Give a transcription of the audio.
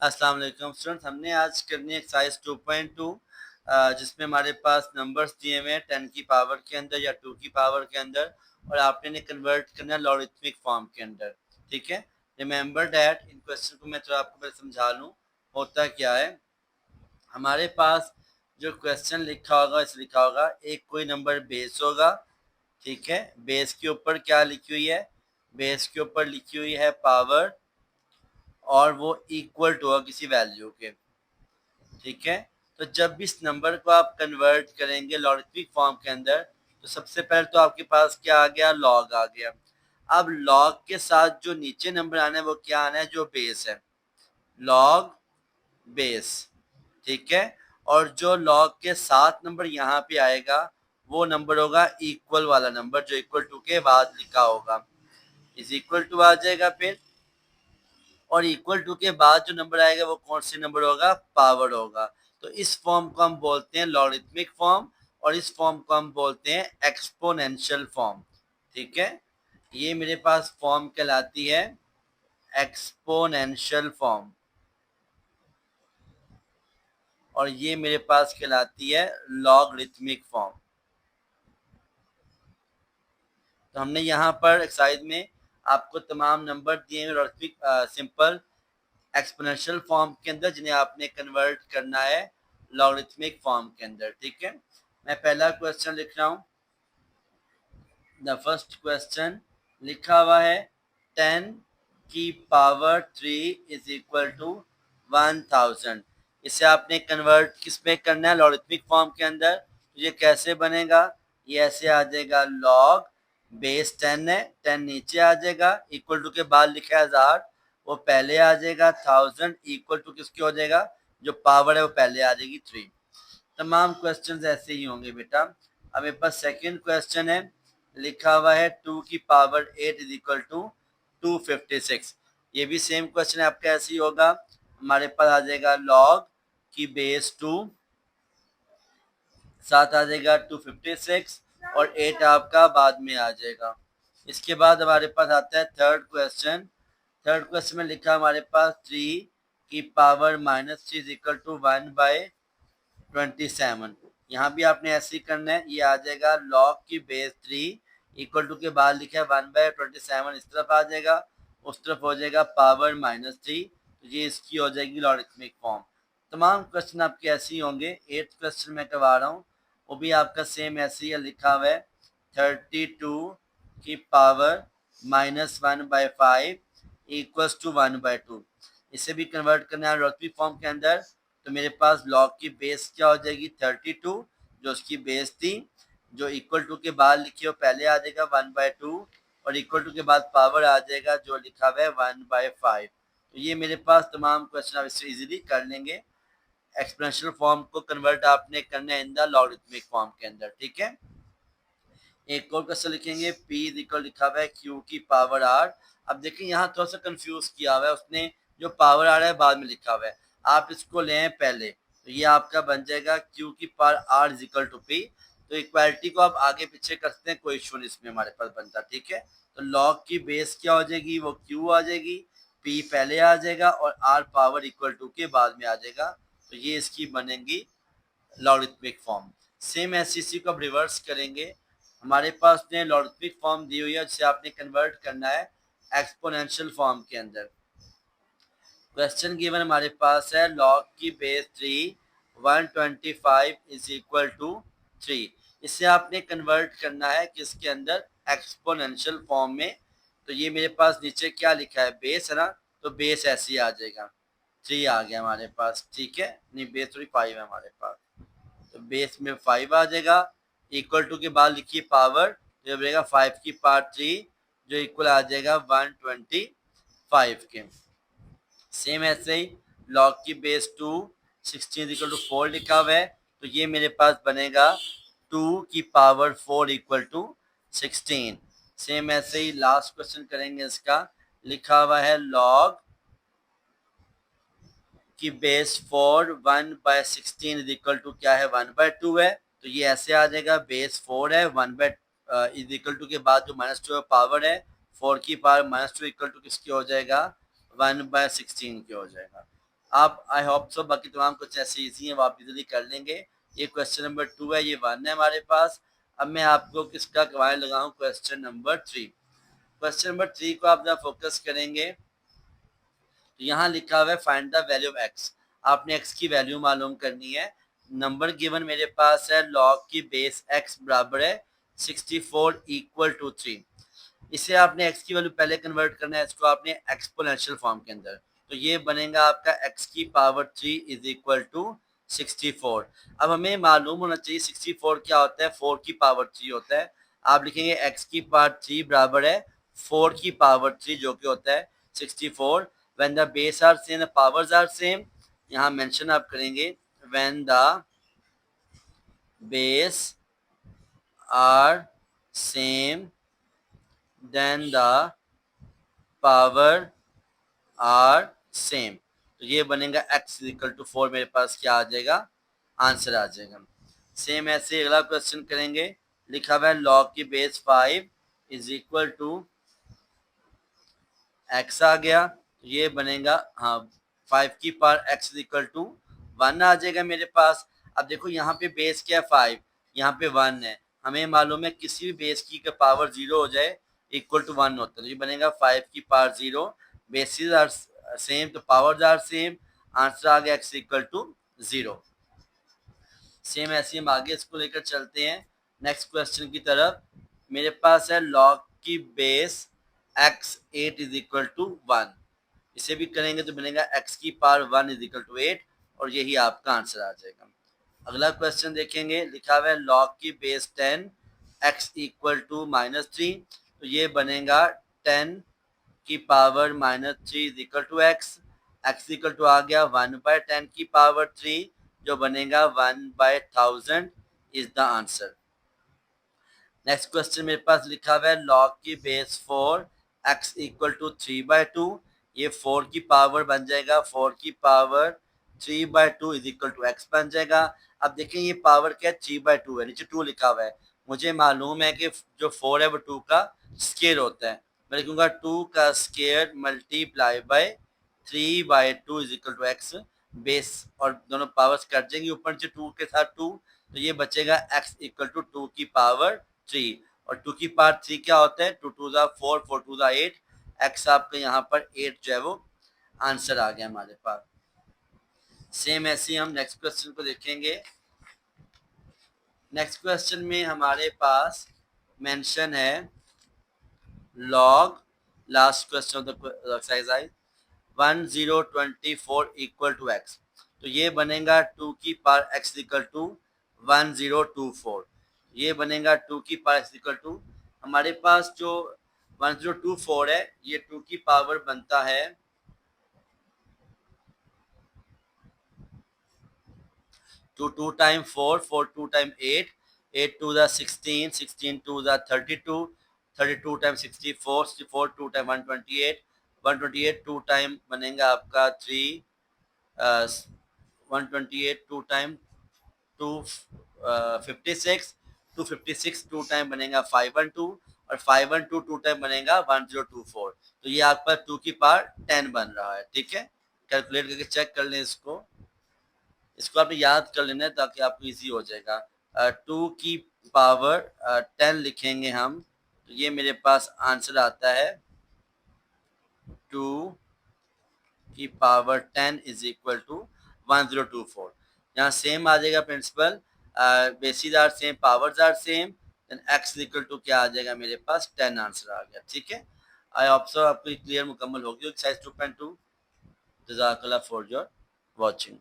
अस्सलाम वालेकुम स्टूडेंट्स, हमने आज करनी है एक्सरसाइज 2.2 जिसमें हमारे पास नंबर्स दिए हुए हैं 10 की पावर के अंदर या 2 की पावर के अंदर और आपने इन्हें कन्वर्ट करना है लॉगरिथमिक फॉर्म के अंदर। ठीक है, रिमेंबर दैट इन क्वेश्चन को मैं थोड़ा आपको पहले समझा लूँ होता क्या है। हमारे पास जो क्वेश्चन लिखा होगा इस लिखा होगा एक कोई नंबर बेस होगा। ठीक है, बेस के ऊपर क्या लिखी हुई है, बेस के ऊपर लिखी हुई है पावर और वो इक्वल टू होगा किसी वैल्यू के। ठीक है, तो जब भी इस नंबर को आप कन्वर्ट करेंगे लॉगरिथमिक फॉर्म के अंदर तो सबसे पहले तो आपके पास क्या आ गया, लॉग आ गया। अब लॉग के साथ जो नीचे नंबर आना है वो क्या आना है, जो बेस है, लॉग बेस। ठीक है, और जो लॉग के साथ नंबर यहाँ पे आएगा वो नंबर होगा इक्वल वाला नंबर जो इक्वल टू के बाद लिखा होगा, इज इक्वल टू आ जाएगा फिर, और इक्वल टू के बाद जो नंबर आएगा वो कौन सी नंबर होगा, पावर होगा। तो इस फॉर्म को हम बोलते हैं लॉगरिथमिक फॉर्म और इस फॉर्म को हम बोलते हैं एक्सपोनेंशियल फॉर्म। ठीक है, ये मेरे पास फॉर्म कहलाती है एक्सपोनेंशियल फॉर्म और ये मेरे पास कहलाती है लॉगरिथमिक फॉर्म। तो हमने यहाँ पर एक्सरसाइज में आपको तमाम नंबर दिए हैं लॉगरिथमिक सिंपल एक्सपोनेंशियल फॉर्म के अंदर जिन्हें आपने कन्वर्ट करना है लॉगरिथमिक फॉर्म के अंदर। ठीक है, मैं पहला क्वेश्चन लिख रहा हूँ। द फर्स्ट क्वेश्चन लिखा हुआ है 10 की पावर 3 इज इक्वल टू 1000। इसे आपने कन्वर्ट किस में करना है, लॉगरिथमिक फॉर्म के अंदर। तो ये कैसे बनेगा, ये ऐसे आ जाएगा, लॉग बेस 10 है, 10 नीचे आ जाएगा, इक्वल टू के बाद लिखा है 1000 वो पहले आ जाएगा, 1000 इक्वल टू किसके हो जाएगा, जो पावर है वो पहले आ जाएगी 3। तमाम क्वेश्चन ऐसे ही होंगे बेटा। अब मेरे पास सेकेंड क्वेश्चन है, लिखा हुआ है 2 की पावर 8 इज इक्वल टू 256। ये भी सेम क्वेश्चन है आपका, ऐसे ही होगा। हमारे पास आ जाएगा लॉग की बेस 2, साथ आ जाएगा 256 और 8 आपका बाद में आ जाएगा। इसके बाद हमारे पास आता है थर्ड क्वेश्चन। थर्ड क्वेश्चन में लिखा हमारे पास 3 की पावर -3 इज इक्वल टू 1/27। यहाँ भी आपने ऐसे ही करना है, ये आ जाएगा लॉग की बेस 3 इक्वल टू के बाद लिखा है 1/27, इस तरफ आ जाएगा, उस तरफ हो जाएगा पावर -3, तो ये इसकी हो जाएगी लॉगरिथमिक फॉर्म। तमाम क्वेश्चन आपके ऐसे ही होंगे। 8th क्वेश्चन मैं करवा रहा हूँ, वो भी आपका सेम ऐसे ही लिखा हुआ है 32 की पावर -1/5 इक्वल्स टू 1/2। इसे भी कन्वर्ट करना है लॉगरिथमिक फॉर्म के अंदर। तो मेरे पास लॉग की बेस क्या हो जाएगी, 32 जो उसकी बेस थी, जो इक्वल टू के बाद लिखी हो पहले आ जाएगा 1/2 और इक्वल टू के बाद पावर आ जाएगा जो लिखा हुआ है 1/5। तो ये मेरे पास तमाम क्वेश्चन आप इससे इजीली कर लेंगे। एक्सपोनेंशियल फॉर्म को कन्वर्ट आपने करना है इन द लॉगरिथमिक फॉर्म के अंदर। ठीक है, एक और क्वेश्चन लिखेंगे, P इज इक्वल लिखा हुआ है Q की पावर R। अब देखिए यहाँ थोड़ा सा कंफ्यूज किया हुआ है उसने, जो पावर आ रहा है बाद में लिखा हुआ है, आप इसको लें पहले, तो ये आपका बन जाएगा Q की power R is equal to P। तो इक्वालिटी को आप आगे पीछे कर सकते हैं, कोई इशू नहीं इसमें हमारे पास बनता। ठीक है, तो लॉग की बेस क्या हो जाएगी, वो Q आ जाएगी, P पहले आ जाएगा और R पावर इक्वल टू के बाद में आ जाएगा। तो ये इसकी बनेगी लॉगरिथमिक फॉर्म। सेम ऐसे इसी को अब रिवर्स करेंगे। हमारे पास ने लॉगरिथमिक फॉर्म दी हुई है जिसे आपने कन्वर्ट करना है एक्सपोनेंशियल फॉर्म के अंदर। क्वेश्चन गिवन हमारे पास है लॉग की बेस 3 125 इज इक्वल टू 3। इसे आपने कन्वर्ट करना है किसके अंदर, एक्सपोनेंशियल फॉर्म में। तो ये मेरे पास नीचे क्या लिखा है, बेस है ना, तो बेस ऐसे ही आ जाएगा, 3 आ गया हमारे पास। ठीक है, नहीं बेस 5 है हमारे पास, तो बेस में 5 आ जाएगा, इक्वल टू के बाद लिखिए पावर, जो बनेगा 5 की पावर 3 जो इक्वल आ जाएगा 125 के। सेम ऐसे ही लॉग की बेस 2 16 इक्वल टू 4 लिखा हुआ है, तो ये मेरे पास बनेगा 2 की पावर 4 इक्वल टू 16। सेम ऐसे ही लास्ट क्वेश्चन करेंगे, इसका लिखा हुआ है लॉग की बेस 4 1/16 इज इक्वल टू क्या है, 1/2 है। तो ये ऐसे आ जाएगा, बेस 4 है, 1 इज इक्वल टू के बाद जो -2 पावर है, 4 की पावर -2 इक्वल टू किसकी हो जाएगा, 1/16 की हो जाएगा। आप आई होप सो बाकी तमाम कुछ ऐसे इजी हैं वो आप इजीली कर लेंगे। ये क्वेश्चन नंबर 2 है, ये 1 है हमारे पास। अब मैं आपको किसका कवायद लगाऊं, क्वेश्चन नंबर 3। क्वेश्चन नंबर 3 को आप जब फोकस करेंगे तो यहाँ लिखा हुआ है find the value of x. आपने एक्स की वैल्यू मालूम करनी है। नंबर गिवन मेरे पास है लॉग की बेस एक्स बराबर है 64 इक्वल टू 3। इसे आपने एक्स की वैल्यू पहले कन्वर्ट करना है, इसको आपने एक्सपोनेंशियल फॉर्म के अंदर। तो ये बनेगा आपका एक्स की पावर 3 इज इक्वल टू 64। अब हमें मालूम होना चाहिए 64 क्या होता है, 4 की पावर 3 होता है। आप लिखेंगे एक्स की पावर 3 बराबर है 4 की पावर 3 जो कि होता है 64। When the base are same the powers are same, यहाँ मेंशन आप करेंगे when the base are same then the power are same. तो ये बनेगा x इक्वल टू 4, मेरे पास क्या आ जाएगा, आंसर आ जाएगा। सेम ऐसे अगला क्वेश्चन करेंगे। लिखा हुआ है लॉग की base 5 is equal to x आ गया, तो ये बनेगा हाँ 5 की पावर x इक्वल टू 1 आ जाएगा मेरे पास। अब देखो यहाँ पे बेस क्या है 5, यहाँ पे 1 है। हमें मालूम है किसी भी बेस की का पावर 0 हो जाए इक्वल टू 1 होता है, तो ये बनेगा 5 की पावर 0। बेसिस आर सेम तो पावर्स आर सेम, आंसर आ गया x इक्वल टू 0। सेम ऐसे हम आगे इसको लेकर चलते हैं नेक्स्ट क्वेश्चन की तरफ। मेरे पास है log की base x 8 is equal to 1। इसे भी करेंगे तो बनेगा x की पावर 1 इज इक्वल टू 8 और यही आपका आंसर आ जाएगा। अगला क्वेश्चन देखेंगे। लिखा हुआ है log की बेस 10 x इक्वल टू -3, तो ये बनेगा 10 की power -3 is equal to x। x equal to आ गया 1/10 की पावर 3 जो बनेगा 1/1000 is the answer. Next question मेरे पास लिखा हुआ है log की बेस 4 x इक्वल टू 3/2। ये 4 की पावर बन जाएगा 4 की power 3/2 is equal to x बन जाएगा। अब देखें ये पावर क्या है 3/2 है, नीचे 2 लिखा हुआ है। मुझे मालूम है कि जो 4 है वो 2 का स्केयर होता है। मैं लिखूंगा 2 का square multiply by 3/2 is equal to x। Base और दोनों पावर्स कट जाएंगी, ऊपर से 2 के साथ 2, तो ये बचेगा x इक्वल टू 2 की पावर 3। और 2 की पावर 3 क्या होता है, 2 2 ज़ा 4, 4 2 ज़ा 8। x आपका यहाँ पर 8 जो है वो आंसर आ गया हमारे पास। सेम ऐसे ही हम नेक्स्ट क्वेश्चन को देखेंगे। नेक्स्ट क्वेश्चन में हमारे पास मेंशन है log, last question of the exercise 1024 equal to x। तो ये बनेगा 2 की पावर x इक्वल टू 1024। ये बनेगा 2 की पावर x इक्वल टू, हमारे पास जो 1024 है ये 2 की पावर बनता है 2 2 टाइम 4, 4 2 टाइम 8, 8 2 ज़ा 16, 16 2 ज़ा 32, 32 टाइम 64, 64 2 टाइम 128, 128 2 टाइम बनेगा आपका 3, 128 टू टाइम 256, 256 टू टाइम बनेगा 512 और 512 टू टाइम बनेगा 1024। तो ये आपका 2 की पावर 10 बन रहा है। ठीक है, कैलकुलेट करके चेक कर लें इसको। इसको आपने याद कर लेना है ताकि आपको इजी हो जाएगा। 2 की पावर 10 लिखेंगे हम, तो ये मेरे पास आंसर आता है 2 की पावर 10 इज इक्वल टू 1024। यहाँ सेम आ जाएगा principle, basis are same powers are same, then x equal to क्या आ जाएगा मेरे पास 10 आंसर आ गया। ठीक है, आई होप सो आपको क्लियर मुकम्मल होगी एक्सरसाइज 2.2। जज़ाकल्लाह फॉर योर वॉचिंग।